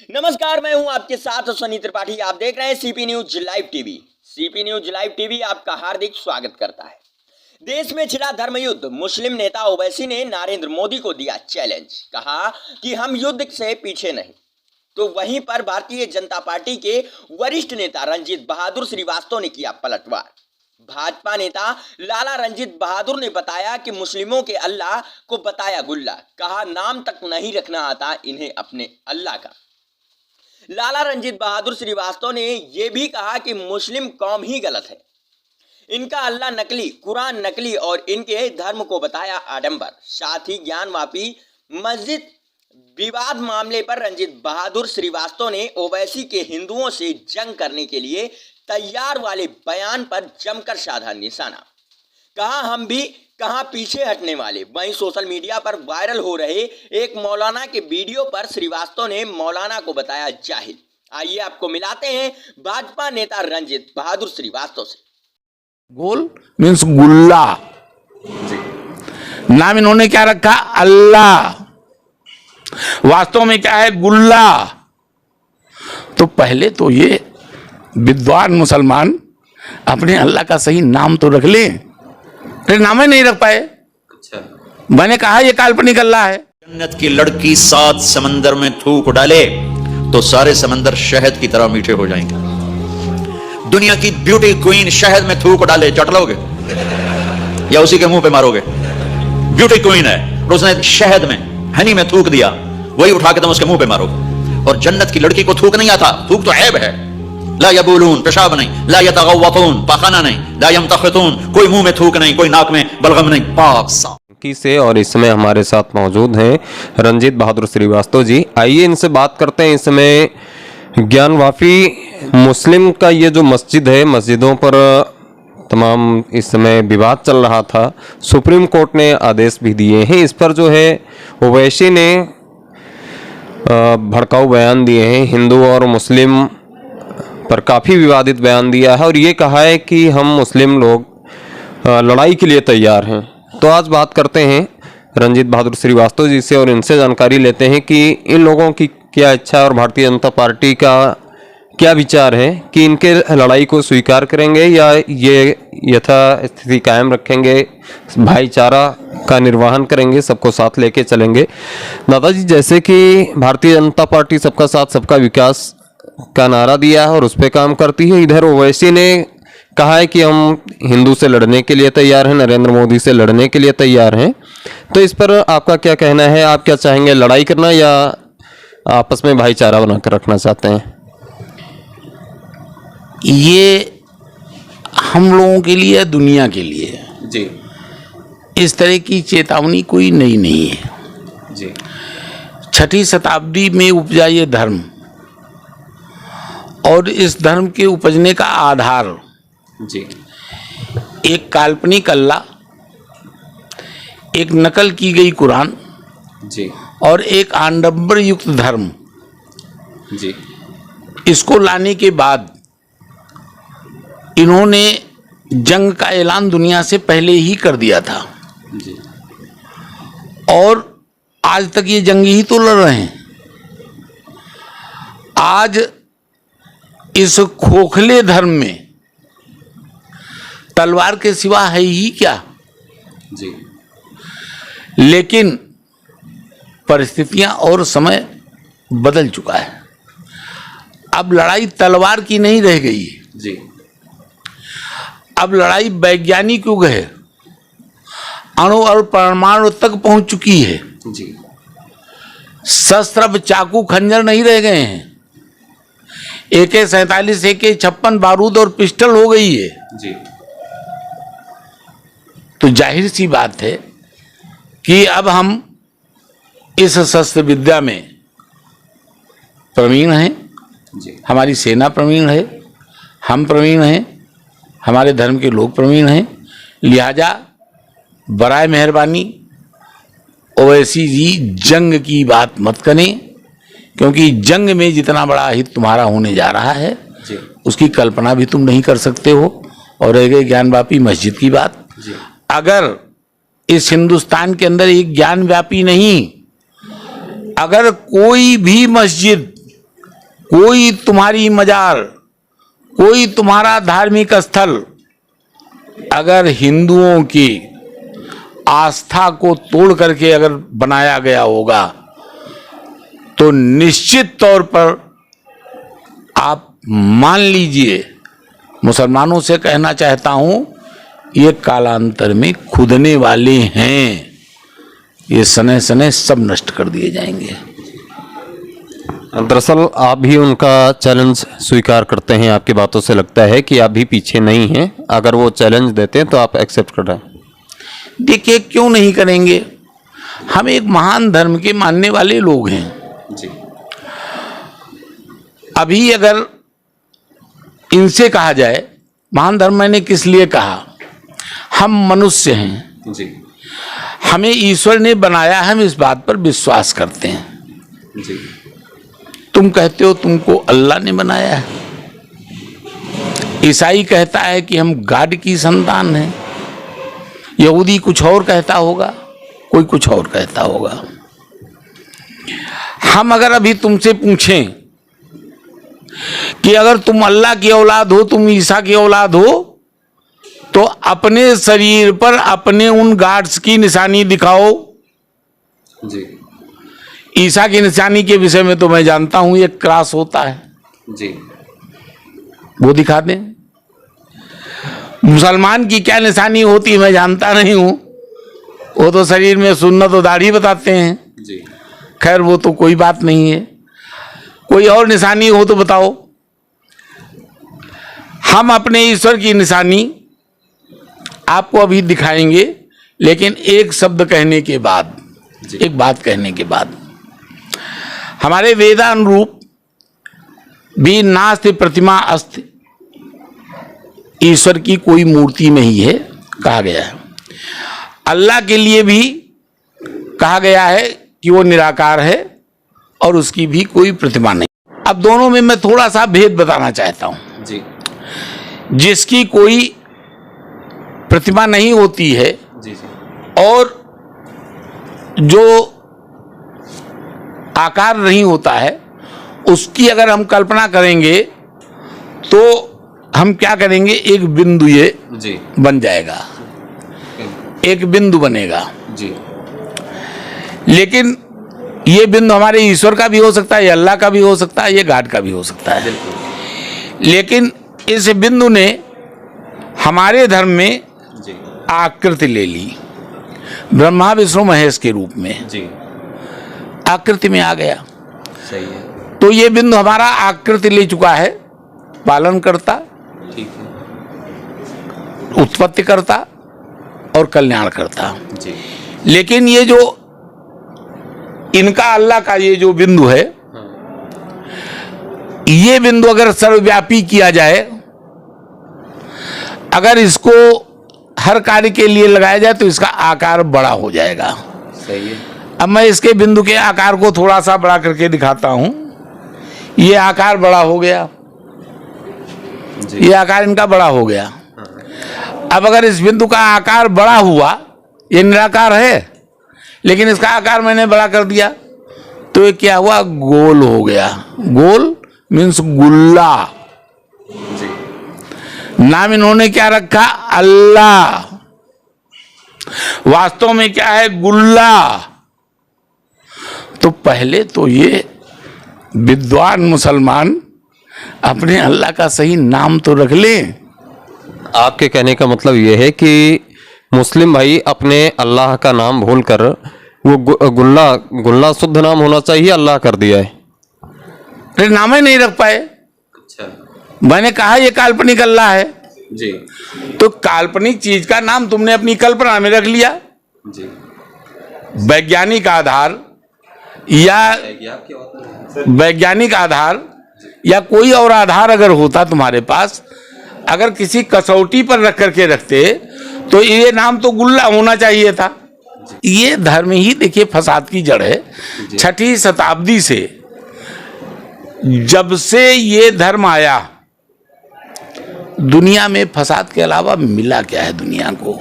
नमस्कार, मैं हूं आपके साथ सनी त्रिपाठी। आप देख रहे हैं CP news live TV. CP news live TV आपका हार्दिक स्वागत करता है। देश में छिड़ा धर्म युद्ध, मुस्लिम नेता ओवैसी ने नरेंद्र मोदी को दिया चैलेंज। कहा कि हम युद्ध से पीछे नहीं। तो वहीं पर भारतीय जनता पार्टी के वरिष्ठ नेता रंजीत बहादुर श्रीवास्तव ने किया पलटवार। भाजपा नेता लाला रंजीत बहादुर ने बताया कि मुस्लिमों के अल्लाह को बताया गुल्ला। कहा नाम तक नहीं रखना आता इन्हें अपने अल्लाह का। लाला रंजीत बहादुर श्रीवास्तव ने यह भी कहा कि मुस्लिम कौम ही गलत है, इनका अल्लाह नकली, कुरान नकली और इनके धर्म को बताया आडंबर। साथ ही ज्ञानवापी मस्जिद विवाद मामले पर रंजीत बहादुर श्रीवास्तव ने ओवैसी के हिंदुओं से जंग करने के लिए तैयार वाले बयान पर जमकर साधा निशाना। कहा हम भी कहां पीछे हटने वाले। वहीं सोशल मीडिया पर वायरल हो रहे एक मौलाना के वीडियो पर श्रीवास्तव ने मौलाना को बताया जाहिल। आइए आपको मिलाते हैं भाजपा नेता रंजीत बहादुर श्रीवास्तव से। गोल मीन्स गुल्ला, नाम इन्होंने क्या रखा? अल्लाह। वास्तव में क्या है? गुल्ला। तो पहले तो ये विद्वान मुसलमान अपने अल्लाह का सही नाम तो रख लें, लेकिन नाम ही नहीं रख पाए। अच्छा। मैंने कहा ये काल्पनिक अल्लाह है। जन्नत की लड़की 7 समंदर में थूक डाले तो सारे समंदर शहद की तरह मीठे हो जाएंगे। दुनिया की ब्यूटी क्वीन शहद में थूक डाले, चट लोगे या उसी के मुंह पे मारोगे? ब्यूटी क्वीन है, उसने शहद में, हनी में थूक दिया, वही उठा के तुम उसके मुंह पे मारो। और जन्नत की लड़की को थूक नहीं आता। थूक तो ऐब है। ला यबूलून, पेशाब नहीं, ला यतगव्वतून, पाखाना नहीं, ला यमतखितून, कोई मुंह में थूक नहीं, कोई नाक में बलगम नहीं, पाक साफ से। और इस समय हमारे साथ मौजूद हैं रंजीत बहादुर श्रीवास्तव जी। आइए इनसे बात करते हैं। इस समय ज्ञानवापी मुस्लिम का ये जो मस्जिद है, मस्जिदों पर तमाम इस समय विवाद चल रहा था। सुप्रीम कोर्ट ने आदेश भी दिए हैं। इस पर जो है ओवैसी ने भड़काऊ बयान दिए हैं, हिंदू और मुस्लिम पर काफ़ी विवादित बयान दिया है और ये कहा है कि हम मुस्लिम लोग लड़ाई के लिए तैयार हैं। तो आज बात करते हैं रंजीत बहादुर श्रीवास्तव जी से और इनसे जानकारी लेते हैं कि इन लोगों की क्या इच्छा और भारतीय जनता पार्टी का क्या विचार है कि इनके लड़ाई को स्वीकार करेंगे या ये यथास्थिति कायम रखेंगे, भाईचारा का निर्वहन करेंगे, सबको साथ लेके चलेंगे। दादाजी, जैसे कि भारतीय जनता पार्टी सबका साथ सबका विकास का नारा दिया है और उस पर काम करती है, इधर ओवैसी ने कहा है कि हम हिंदू से लड़ने के लिए तैयार हैं, नरेंद्र मोदी से लड़ने के लिए तैयार हैं। तो इस पर आपका क्या कहना है? आप क्या चाहेंगे, लड़ाई करना या आपस में भाईचारा बनाकर रखना चाहते हैं? ये हम लोगों के लिए, दुनिया के लिए जी, इस तरह की चेतावनी कोई नई नहीं है जी। 6वीं शताब्दी में उपजा ये धर्म और इस धर्म के उपजने का आधार जी एक काल्पनिक अल्लाह, एक नकल की गई कुरान जी और एक आडंबर युक्त धर्म जी। इसको लाने के बाद इन्होंने जंग का ऐलान दुनिया से पहले ही कर दिया था जी। और आज तक ये जंग ही तो लड़ रहे हैं। आज इस खोखले धर्म में तलवार के सिवा है ही क्या जी। लेकिन परिस्थितियां और समय बदल चुका है। अब लड़ाई तलवार की नहीं रह गई जी। अब लड़ाई वैज्ञानिक युग है, अणु और परमाणु तक पहुंच चुकी है जी। शस्त्र, चाकू, खंजर नहीं रह गए हैं। AK-47, AK-56 बारूद और पिस्टल हो गई है जी। तो जाहिर सी बात है कि अब हम इस शस्त्र विद्या में प्रवीण हैं जी। हमारी सेना प्रवीण है, हम प्रवीण हैं, हमारे धर्म के लोग प्रवीण हैं। लिहाजा बराए मेहरबानी ओवैसी जी जंग की बात मत करें, क्योंकि जंग में जितना बड़ा हित तुम्हारा होने जा रहा है जी, उसकी कल्पना भी तुम नहीं कर सकते हो। और रह गई ज्ञानवापी मस्जिद की बात जी। अगर इस हिंदुस्तान के अंदर एक ज्ञानव्यापी नहीं, अगर कोई भी मस्जिद कोई तुम्हारी मजार, कोई तुम्हारा धार्मिक स्थल अगर हिंदुओं की आस्था को तोड़ करके अगर बनाया गया होगा तो निश्चित तौर पर आप मान लीजिए, मुसलमानों से कहना चाहता हूं, ये कालांतर में खुदने वाले हैं, ये सने सने सब नष्ट कर दिए जाएंगे। दरअसल आप भी उनका चैलेंज स्वीकार करते हैं, आपकी बातों से लगता है कि आप भी पीछे नहीं हैं, अगर वो चैलेंज देते हैं तो आप एक्सेप्ट कर रहे हैं। देखिए, क्यों नहीं करेंगे, हम एक महान धर्म के मानने वाले लोग हैं जी। अभी अगर इनसे कहा जाए, महान धर्म मैंने किस लिए कहा, हम मनुष्य हैं जी हमें ईश्वर ने बनाया, हम इस बात पर विश्वास करते हैं। जी तुम कहते हो तुमको अल्लाह ने बनाया है, ईसाई कहता है कि हम गॉड की संतान हैं, यहूदी कुछ और कहता होगा, कोई कुछ और कहता होगा। हम अगर अभी तुमसे पूछें कि अगर तुम अल्लाह की औलाद हो, तुम ईसा की औलाद हो, तो अपने शरीर पर अपने उन गार्ड्स की निशानी दिखाओ। जी ईसा की निशानी के विषय में तो मैं जानता हूं, एक क्रॉस होता है, जी वो दिखा दें। मुसलमान की क्या निशानी होती है मैं जानता नहीं हूं, वो तो शरीर में सुन्नत और दाढ़ी बताते हैं, जी खैर वो तो कोई बात नहीं है। कोई और निशानी हो तो बताओ। हम अपने ईश्वर की निशानी आपको अभी दिखाएंगे, लेकिन एक शब्द कहने के बाद, एक बात कहने के बाद, हमारे वेदानुरूप भी नास्ति प्रतिमा अस्ति, ईश्वर की कोई मूर्ति नहीं है कहा गया है। अल्लाह के लिए भी कहा गया है कि वो निराकार है और उसकी भी कोई प्रतिमा नहीं। अब दोनों में मैं थोड़ा सा भेद बताना चाहता हूं। जी जिसकी कोई प्रतिमा नहीं होती है जी और जो आकार नहीं होता है, उसकी अगर हम कल्पना करेंगे तो हम क्या करेंगे, एक बिंदु ये जी बन जाएगा, एक बिंदु बनेगा। जी लेकिन ये बिंदु हमारे ईश्वर का भी हो सकता है, ये अल्लाह का भी हो सकता है, ये गॉड का भी हो सकता है। लेकिन इस बिंदु ने हमारे धर्म में जी आकृति ले ली, ब्रह्मा विष्णु महेश के रूप में जी आकृति में आ गया। सही है, तो ये बिंदु हमारा आकृति ले चुका है, पालन करता, ठीक है, उत्पत्ति करता और कल्याण करता। जी लेकिन ये जो इनका अल्लाह का ये जो बिंदु है, ये बिंदु अगर सर्वव्यापी किया जाए, अगर इसको हर कार्य के लिए लगाया जाए तो इसका आकार बड़ा हो जाएगा। सही है, अब मैं इसके बिंदु के आकार को थोड़ा सा बड़ा करके दिखाता हूं। ये आकार बड़ा हो गया, ये आकार इनका बड़ा हो गया। अब अगर इस बिंदु का आकार बड़ा हुआ, ये निराकार है, लेकिन इसका आकार मैंने बड़ा कर दिया, तो ये क्या हुआ, गोल हो गया। गोल मीन्स गुल्ला। नाम इन्होंने क्या रखा, अल्लाह, वास्तव में क्या है, गुल्ला। तो पहले तो ये विद्वान मुसलमान अपने अल्लाह का सही नाम तो रख लें। आपके कहने का मतलब ये है कि मुस्लिम भाई अपने अल्लाह का नाम भूलकर वो गुल्ला गुल्ला शुद्ध नाम होना चाहिए अल्लाह कर दिया है। फिर नाम ही नहीं रख पाए। अच्छा मैंने कहा ये काल्पनिक अल्लाह है, जी तो काल्पनिक चीज का नाम तुमने अपनी कल्पना में रख लिया। जी वैज्ञानिक आधार या वैज्ञानिक आधार या कोई और आधार अगर होता तुम्हारे पास, अगर किसी कसौटी पर रख करके रखते तो ये नाम तो गुल्ला होना चाहिए था। ये धर्म ही देखिए फसाद की जड़ है। 6ठी शताब्दी से जब से ये धर्म आया, दुनिया में फसाद के अलावा मिला क्या है दुनिया को।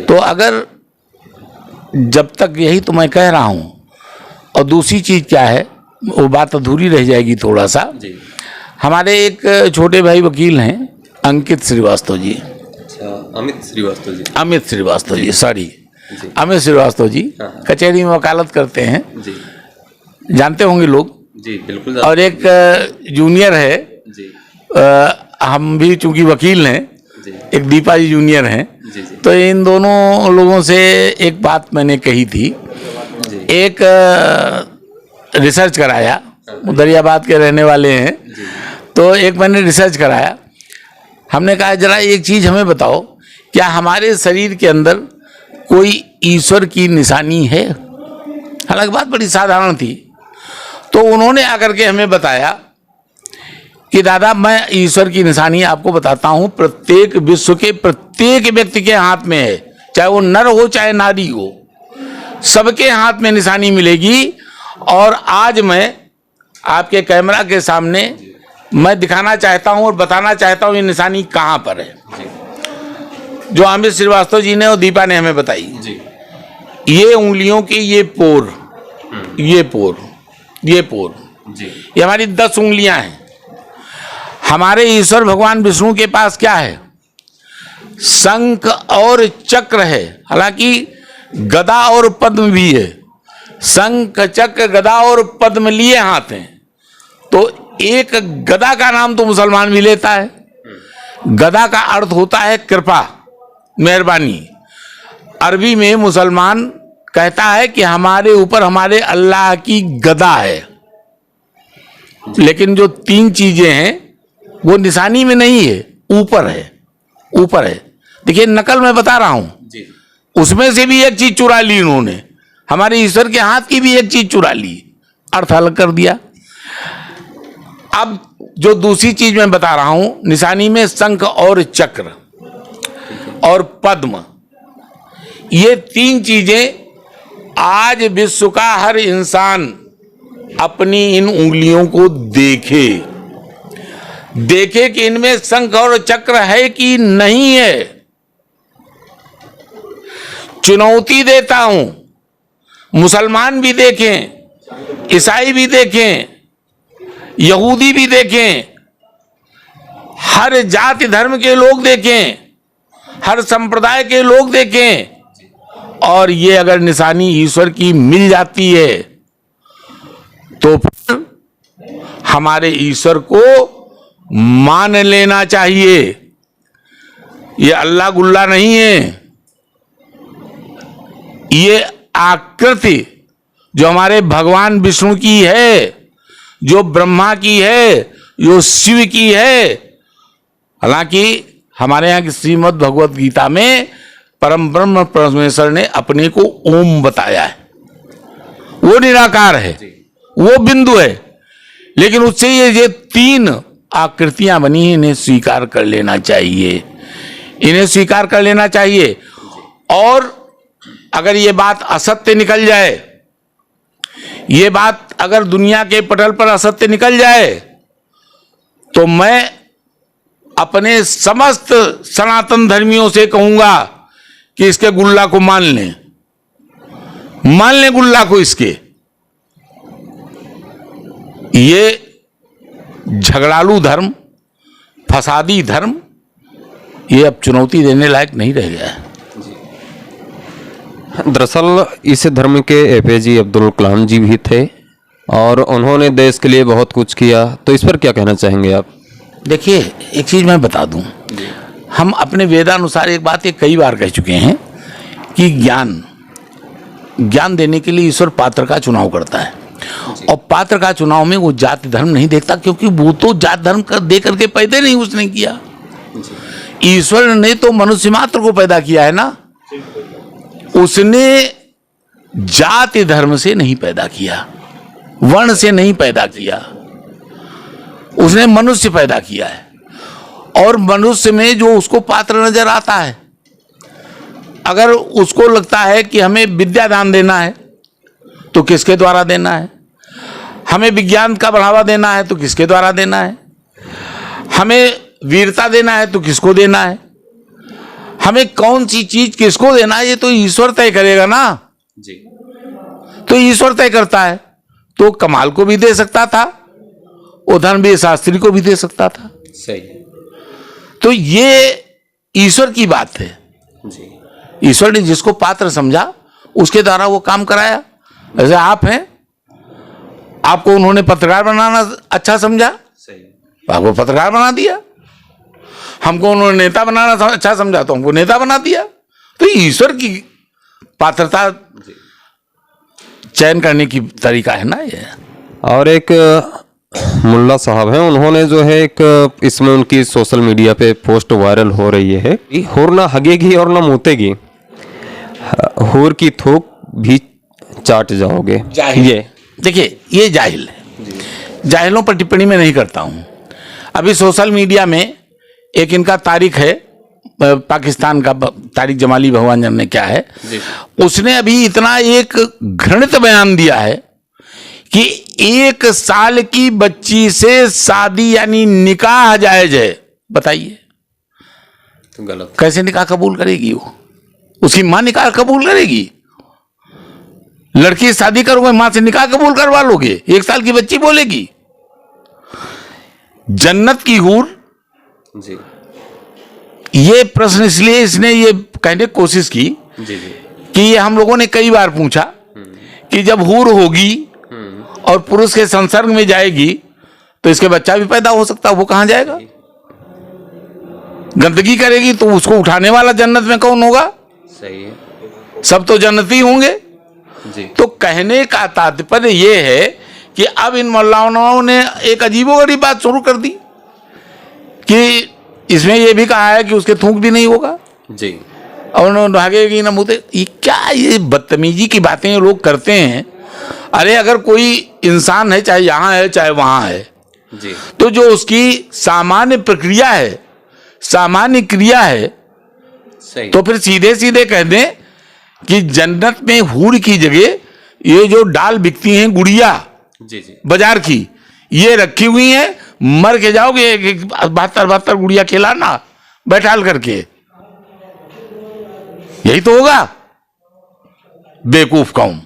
तो अगर जब तक, यही तो मैं कह रहा हूं। और दूसरी चीज क्या है, वो बात अधूरी रह जाएगी थोड़ा सा। जी। हमारे एक छोटे भाई वकील हैं अंकित श्रीवास्तव जी, अच्छा, अमित श्रीवास्तव जी। अमित श्रीवास्तव जी, सॉरी, जी। अमित श्रीवास्तव जी हाँ। कचहरी में वकालत करते हैं, जी जानते होंगे लोग। जी बिल्कुल। और एक जूनियर है, जी हम भी चूंकि वकील हैं, जी एक दीपा जी जूनियर हैं, जी जी तो इन दोनों लोगों से एक बात मैंने कही थी। जी एक रिसर्च कराया, दरियाबाद के रहने वाले हैं, तो एक मैंने रिसर्च कराया। हमने कहा जरा एक चीज़ हमें बताओ, क्या हमारे शरीर के अंदर कोई ईश्वर की निशानी है? हालांकि बात बड़ी साधारण थी। तो उन्होंने आकर के हमें बताया कि दादा मैं ईश्वर की निशानी आपको बताता हूं, प्रत्येक विश्व के प्रत्येक व्यक्ति के हाथ में है, चाहे वो नर हो चाहे नारी हो, सबके हाथ में निशानी मिलेगी। और आज मैं आपके कैमरा के सामने मैं दिखाना चाहता हूं और बताना चाहता हूं ये निशानी कहां पर है, जो अमित श्रीवास्तव जी ने और दीपा ने हमें बताई। जी ये उंगलियों के ये पोर, ये पोर, ये पोर, जी ये हमारी 10 उंगलियां हैं। हमारे ईश्वर भगवान विष्णु के पास क्या है? शंख और चक्र है, हालांकि गदा और पद्म भी है। शंख चक्र गदा और पद्म लिए हाथ हैं। तो एक गदा का नाम तो मुसलमान भी लेता है। गदा का अर्थ होता है कृपा, मेहरबानी। अरबी में मुसलमान कहता है कि हमारे ऊपर हमारे अल्लाह की गदा है। लेकिन जो 3 चीजें हैं वो निशानी में नहीं है, ऊपर है, ऊपर है। देखिए नकल मैं बता रहा हूं, जी उसमें से भी एक चीज चुरा ली इन्होंने, हमारे ईश्वर के हाथ की भी एक चीज चुरा ली, अर्थ अलग कर दिया। अब जो दूसरी चीज मैं बता रहा हूं, निशानी में शंख और चक्र और पद्म, ये 3 चीजें आज विश्व का हर इंसान अपनी इन उंगलियों को देखे कि इनमें शंख और चक्र है कि नहीं है। चुनौती देता हूं, मुसलमान भी देखें, ईसाई भी देखें, यहूदी भी देखें, हर जाति धर्म के लोग देखें, हर संप्रदाय के लोग देखें, और ये अगर निशानी ईश्वर की मिल जाती है तो फिर हमारे ईश्वर को मान लेना चाहिए। ये अल्लाह गुल्ला नहीं है। ये आकृति जो हमारे भगवान विष्णु की है, जो ब्रह्मा की है, जो शिव की है। हालांकि हमारे यहाँ की श्रीमद् भगवत गीता में परम ब्रह्म परमेश्वर ने अपने को ओम बताया है। वो निराकार है, वो बिंदु है, लेकिन उससे ये 3 आकृतियां बनी हैं, इन्हें स्वीकार कर लेना चाहिए, इन्हें स्वीकार कर लेना चाहिए। और अगर ये बात असत्य निकल जाए, ये बात अगर दुनिया के पटल पर असत्य निकल जाए, तो मैं अपने समस्त सनातन धर्मियों से कहूंगा कि इसके गुल्ला को मान लें गुल्ला को इसके। ये झगड़ालू धर्म, फसादी धर्म, ये अब चुनौती देने लायक नहीं रह गया है। दरअसल इस धर्म के एपीजे अब्दुल कलाम जी भी थे और उन्होंने देश के लिए बहुत कुछ किया, तो इस पर क्या कहना चाहेंगे आप? देखिए एक चीज मैं बता दूं, हम अपने वेदानुसार एक बात ये कई बार कह चुके हैं कि ज्ञान देने के लिए ईश्वर पात्र का चुनाव करता है। और पात्र का चुनाव में वो जाति धर्म नहीं देखता, क्योंकि वो तो जाति धर्म दे करके पैदा नहीं उसने किया। ईश्वर ने तो मनुष्य मात्र को पैदा किया है ना, उसने जाति धर्म से नहीं पैदा किया, वर्ण से नहीं पैदा किया, उसने मनुष्य पैदा किया है। और मनुष्य में जो उसको पात्र नजर आता है, अगर उसको लगता है कि हमें विद्या दान देना है तो किसके द्वारा देना है, हमें विज्ञान का बढ़ावा देना है तो किसके द्वारा देना है, हमें वीरता देना है तो किसको देना है, हमें कौन सी चीज किसको देना है, ये तो ईश्वर तय करेगा ना। जी तो ईश्वर तय करता है। तो कमाल को भी दे सकता था, वो धर्मवीर शास्त्री को भी दे सकता था। सही। तो ये ईश्वर की बात है जी। ईश्वर ने जिसको पात्र समझा उसके द्वारा वो काम कराया। जैसे आप हैं, आपको उन्होंने पत्रकार बनाना अच्छा समझा, सही। आपको पत्रकार बना दिया। हमको उन्होंने नेता बनाना अच्छा समझा तो हमको नेता बना दिया। तो ईश्वर की पात्रता चयन करने की तरीका है ना ये। और एक मुल्ला साहब हैं, उन्होंने जो है एक इसमें उनकी सोशल मीडिया पे पोस्ट वायरल हो रही है, हुर ना हगेगी और ना मूतेगी, हुर की थूक भी चाट जाओगे। ये देखिए, ये जाहिल है। जाहिलों पर टिप्पणी मैं नहीं करता हूं। अभी सोशल मीडिया में एक इनका तारिक है, पाकिस्तान का तारिक जमाली भगवान ने क्या है, उसने अभी इतना एक घृणित बयान दिया है कि 1 साल की बच्ची से शादी यानी निकाह जायज है। बताइए तो गलत। कैसे निकाह कबूल करेगी वो? उसकी मां निकाह कबूल करेगी? लड़की शादी करोगे, मां से निकाह कबूल करवा लोगे? 1 साल की बच्ची बोलेगी? जन्नत की हूर, जी ये प्रश्न इसलिए इसने ये कहने की कोशिश की जी कि ये हम लोगों ने कई बार पूछा कि जब हूर होगी और पुरुष के संसर्ग में जाएगी तो इसके बच्चा भी पैदा हो सकता है, वो कहां जाएगा? गंदगी करेगी तो उसको उठाने वाला जन्नत में कौन होगा? सही है। सब तो जन्नती होंगे। जी। तो कहने का तात्पर्य ये है कि अब इन मौलानाओं ने एक अजीबोगरीब बात शुरू कर दी कि इसमें यह भी कहा है कि उसके थूक भी नहीं होगा जी, और भागेगी ना मुझे। ये क्या, ये बदतमीजी की बातें ये लोग करते हैं। अरे अगर कोई इंसान है, चाहे यहां है चाहे वहां है, जी, तो जो उसकी सामान्य प्रक्रिया है, सामान्य क्रिया है, सही। तो फिर सीधे सीधे कह दें कि जन्नत में हूर की जगह ये जो डाल बिकती हैं गुड़िया जी जी, बाजार की, ये रखी हुई हैं, मर के जाओगे 72 गुड़िया खिलाना बैठाल करके। यही तो होगा। बेवकूफ कौम,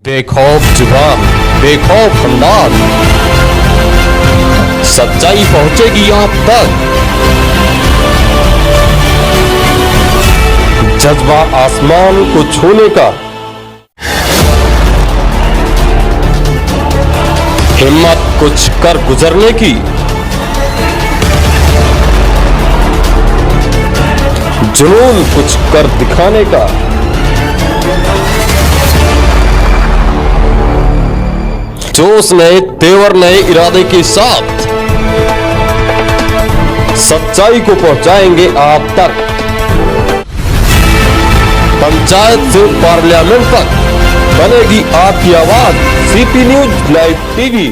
बेखौफ जुबान, बेखौफ अंदाज, सच्चाई पहुंचेगी आप तक। जज्बा आसमान को छूने का, हिम्मत कुछ कर गुजरने की, जुनून कुछ कर दिखाने का, जोश नए तेवर नए इरादे के साथ सच्चाई को पहुंचाएंगे आप तक। पंचायत से पार्लियामेंट तक बनेगी आपकी आवाज। CP news live TV.